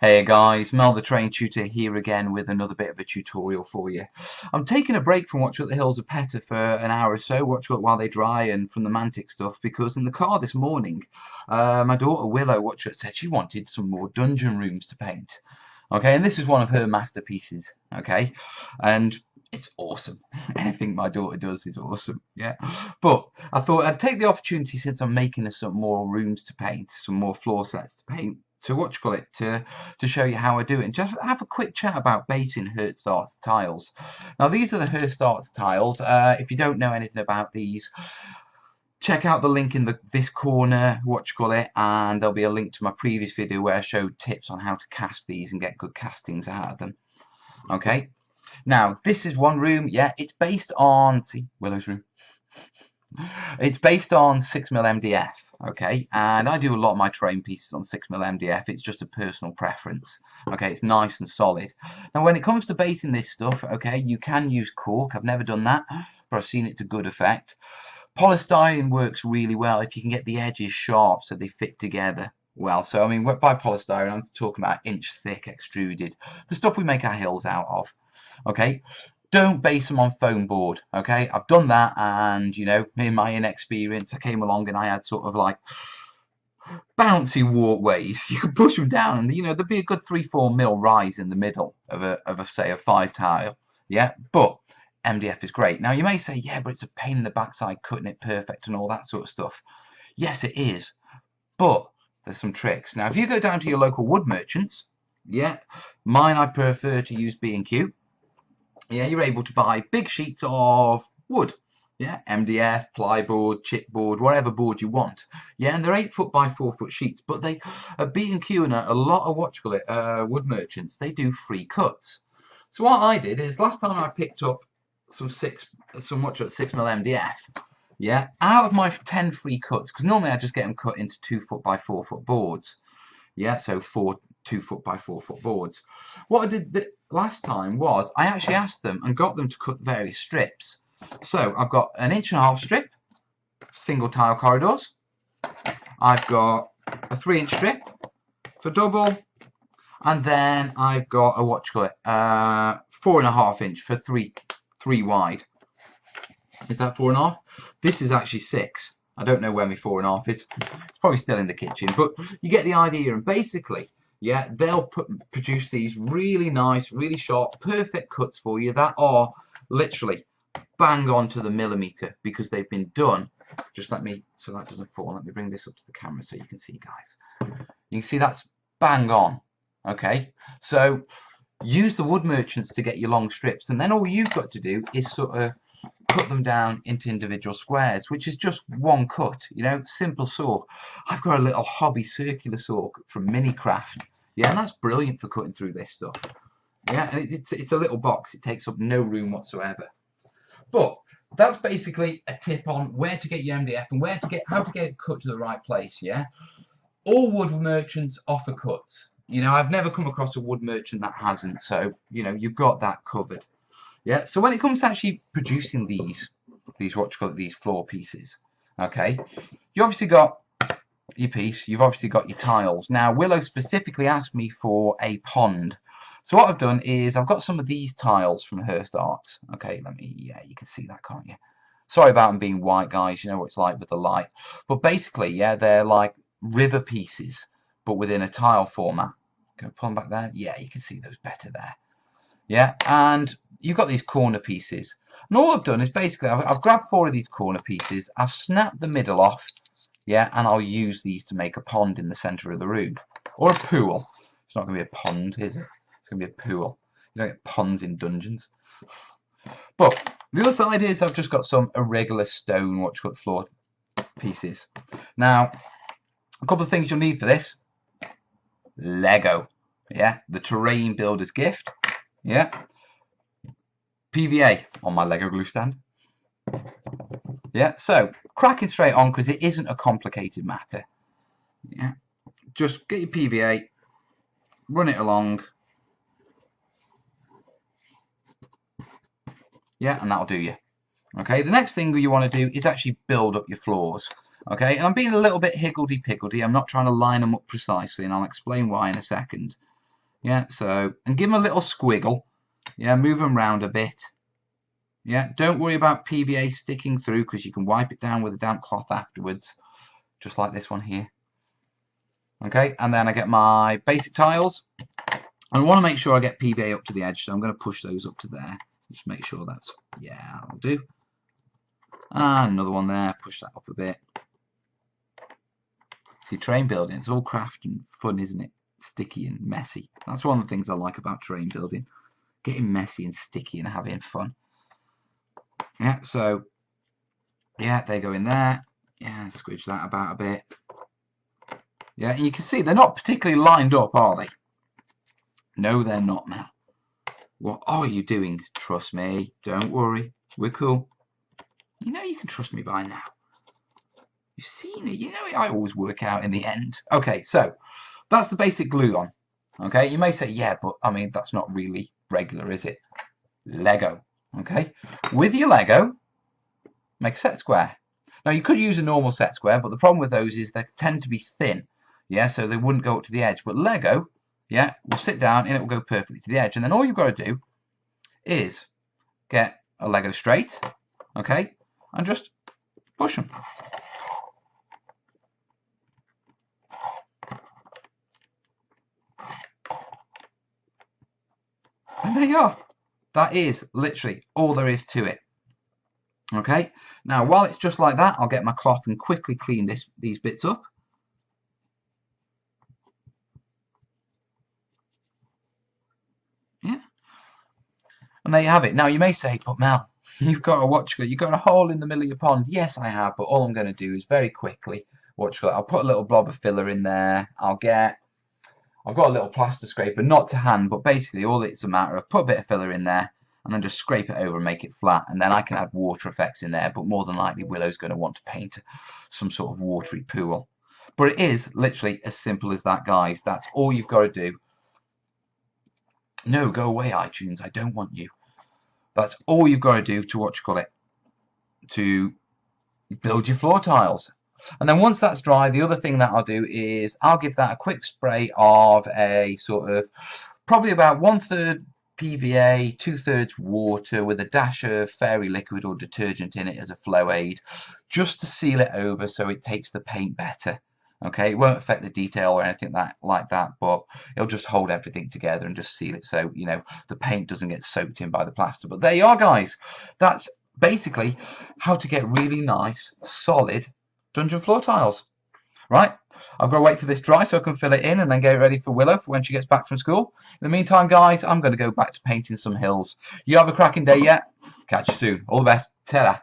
Hey guys, Mel the Train Tutor here again with another bit of a tutorial for you. I'm taking a break from Watch What the Hills of Petter for an hour or so, watch what while they dry and from the Mantic stuff, because in the car this morning, my daughter Willow, watch what said she wanted some more dungeon rooms to paint. Okay, and this is one of her masterpieces, okay? And it's awesome. Anything my daughter does is awesome, yeah? But I thought I'd take the opportunity, since I'm making her some more rooms to paint, some more floor sets to paint, to to show you how I do it, and just have a quick chat about basing Hirst Arts tiles. Now these are the Hirst Arts tiles. If you don't know anything about these, check out the link in this corner, and there'll be a link to my previous video where I showed tips on how to cast these and get good castings out of them. Okay, now this is one room. Yeah, it's based on, see, Willow's room. It's based on 6mm MDF, okay, and I do a lot of my terrain pieces on 6mm MDF. It's just a personal preference, okay. It's nice and solid. Now when it comes to basing this stuff, okay, you can use cork. I've never done that, but I've seen it to good effect. Polystyrene works really well if you can get the edges sharp so they fit together well. So I mean, by polystyrene I'm talking about inch thick extruded, the stuff we make our hills out of, okay. Don't base them on foam board, okay? I've done that, and you know, in my inexperience, I came along and I had sort of like bouncy walkways. You could push them down, and you know, there'd be a good 3-4 mil rise in the middle of a say a 5 tile, yeah. But MDF is great. Now you may say, yeah, but it's a pain in the backside cutting it perfect and all that sort of stuff. Yes, it is, but there's some tricks. Now, if you go down to your local wood merchants, yeah, mine I prefer to use B&Q. Yeah, you're able to buy big sheets of wood. Yeah, MDF, plyboard, chipboard, whatever board you want. Yeah, and they're 8 foot by 4 foot sheets. But they, at B&Q and a lot of wood merchants, they do free cuts. So what I did is, last time I picked up some 6mm MDF. Yeah, out of my 10 free cuts, because normally I just get them cut into 2 foot by 4 foot boards. Yeah, so 2 foot by 4 foot boards. What I did last time was I actually asked them and got them to cut various strips. So I've got an 1.5 inch strip, single tile corridors. I've got a 3 inch strip for double, and then I've got a 4.5 inch for three wide. Is that 4.5? This is actually 6. I don't know where my 4.5 is. It's probably still in the kitchen, but you get the idea. And basically, yeah, they'll produce these really nice, really sharp, perfect cuts for you that are literally bang on to the millimeter, because they've been done. Just let me, so that doesn't fall, let me bring this up to the camera so you can see, guys. You can see that's bang on, okay? So use the wood merchants to get your long strips, and then all you've got to do is sort of cut them down into individual squares, which is just one cut, you know, simple saw. I've got a little hobby circular saw from Minicraft, yeah, and that's brilliant for cutting through this stuff. Yeah, and it's a little box, it takes up no room whatsoever. But that's basically a tip on where to get your MDF and how to get it cut to the right place, yeah. All wood merchants offer cuts. You know, I've never come across a wood merchant that hasn't, so you know, you've got that covered. Yeah, so when it comes to actually producing these floor pieces, okay, you obviously got your piece, you've obviously got your tiles. Now, Willow specifically asked me for a pond. So what I've done is I've got some of these tiles from Hirst Arts. Okay, yeah, you can see that, can't you? Sorry about them being white, guys, you know what it's like with the light. But basically, yeah, they're like river pieces, but within a tile format. Can I pull them back there? Yeah, you can see those better there. Yeah, and you've got these corner pieces, and all I've done is basically I've grabbed 4 of these corner pieces, I've snapped the middle off, yeah, and I'll use these to make a pond in the center of the room, or a pool. It's not going to be a pond, is it? It's going to be a pool. You don't get ponds in dungeons. But the other side is I've just got some irregular stone floor pieces. Now, a couple of things you'll need for this: Lego, yeah, the terrain builder's gift. Yeah, PVA on my Lego glue stand. Yeah, so cracking straight on, because it isn't a complicated matter. Yeah, just get your PVA, run it along. Yeah, and that'll do you. Okay, the next thing you want to do is actually build up your floors. Okay, and I'm being a little bit higgledy-piggledy. I'm not trying to line them up precisely, and I'll explain why in a second. Yeah, so, and give them a little squiggle. Yeah, move them round a bit. Yeah, don't worry about PVA sticking through because you can wipe it down with a damp cloth afterwards, just like this one here. Okay, and then I get my basic tiles. I want to make sure I get PVA up to the edge, so I'm going to push those up to there. Just make sure that's, yeah, that'll do. And another one there, push that up a bit. See, terrain building, it's all craft and fun, isn't it? Sticky and messy. That's one of the things I like about terrain building. Getting messy and sticky and having fun. Yeah, so, yeah, they go in there. Yeah, squidge that about a bit. Yeah, and you can see they're not particularly lined up, are they? No, they're not now. What are you doing? Trust me. Don't worry. We're cool. You know you can trust me by now. You've seen it. You know I always work out in the end. Okay, so that's the basic glue on. Okay, you may say, yeah, but I mean, that's not really regular, is it? Lego. Okay, with your Lego, make a set square. Now, you could use a normal set square, but the problem with those is they tend to be thin. Yeah, so they wouldn't go up to the edge. But Lego, yeah, will sit down and it will go perfectly to the edge. And then all you've got to do is get a Lego straight, okay, and just push them. And there you are. That is literally all there is to it. Okay, now while it's just like that, I'll get my cloth and quickly clean these bits up. Yeah. And there you have it. Now you may say, but Mel, you've got a hole in the middle of your pond. Yes, I have, but all I'm going to do is very quickly, I'll put a little blob of filler in there. I've got a little plaster scraper, not to hand, but basically all it's a matter of put a bit of filler in there and then just scrape it over and make it flat. And then I can add water effects in there, but more than likely Willow's going to want to paint some sort of watery pool. But it is literally as simple as that, guys. That's all you've got to do. No, go away, iTunes. I don't want you. That's all you've got to do to build your floor tiles. And then once that's dry, the other thing that I'll do is I'll give that a quick spray of a sort of probably about 1/3 PVA, 2/3 water with a dash of fairy liquid or detergent in it as a flow aid, just to seal it over so it takes the paint better. Okay, it won't affect the detail or anything like that, but it'll just hold everything together and just seal it so, you know, the paint doesn't get soaked in by the plaster. But there you are, guys. That's basically how to get really nice, solid dungeon floor tiles. Right, I've got to wait for this dry so I can fill it in and then get it ready for Willow for when she gets back from school. In the meantime, guys, I'm going to go back to painting some hills. You have a cracking day yet? Catch you soon. All the best. Ta-da.